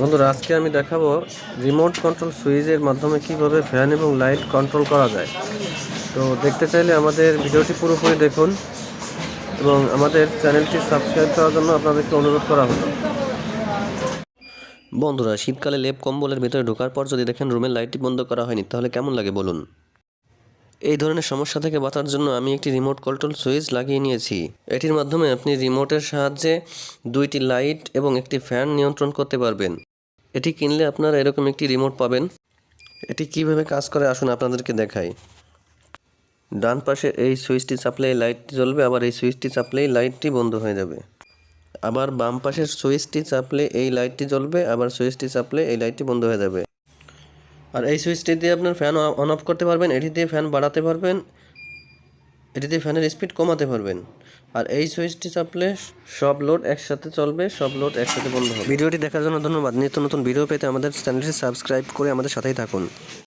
বন্ধুরা, আজকে আমি দেখাবো রিমোট কন্ট্রোল সুইচের মাধ্যমে কিভাবে ফ্যান এবং লাইট কন্ট্রোল করা যায়। তো দেখতে চাইলে আমাদের ভিডিওটি পুরোপুরি দেখুন এবং আমাদের চ্যানেলটি সাবস্ক্রাইব করার জন্য আপনাদেরকে অনুরোধ করা হলো। বন্ধুরা, শীতকালে লেপ কম্বলের ভেতরে ঢোকার পর যদি দেখেন রুমের লাইটটি বন্ধ করা হয়নি, তাহলে কেমন লাগে বলুন? এই ধরনের সমস্যা থেকে বাঁচার জন্য আমি একটি রিমোট কন্ট্রোল সুইচ লাগিয়ে নিয়েছি। এটির মাধ্যমে আপনি রিমোটের সাহায্যে দুইটি লাইট এবং একটি ফ্যান নিয়ন্ত্রণ করতে পারবেন। এটি কিনলে আপনারা এরকম একটি রিমোট পাবেন। এটি কিভাবে কাজ করে আসুন আপনাদেরকে দেখাই। ডান পাশে এই সুইচটি চাপলে এই লাইটটি জ্বলবে, আবার এই সুইচটি চাপলেই লাইটটি বন্ধ হয়ে যাবে। আবার বাম পাশের সুইচটি চাপলে এই লাইটটি জ্বলবে, আবার সুইচটি চাপলে এই লাইটটি বন্ধ হয়ে যাবে। আর এই সুইচটি দিয়ে আপনার ফ্যান অন অফ করতে পারবেন, এটি দিয়ে ফ্যান বাড়াতে পারবেন, এটি দিয়ে ফ্যানের স্পিড কমাতে পারবেন। আর এই সুইচটি চাপলে সব লোড একসাথে চলবে, সব লোড একসাথে বন্ধ হবে। ভিডিওটি দেখার জন্য ধন্যবাদ। নিত্য নতুন ভিডিও পেতে আমাদের চ্যানেলটি সাবস্ক্রাইব করে আমাদের সাথেই থাকুন।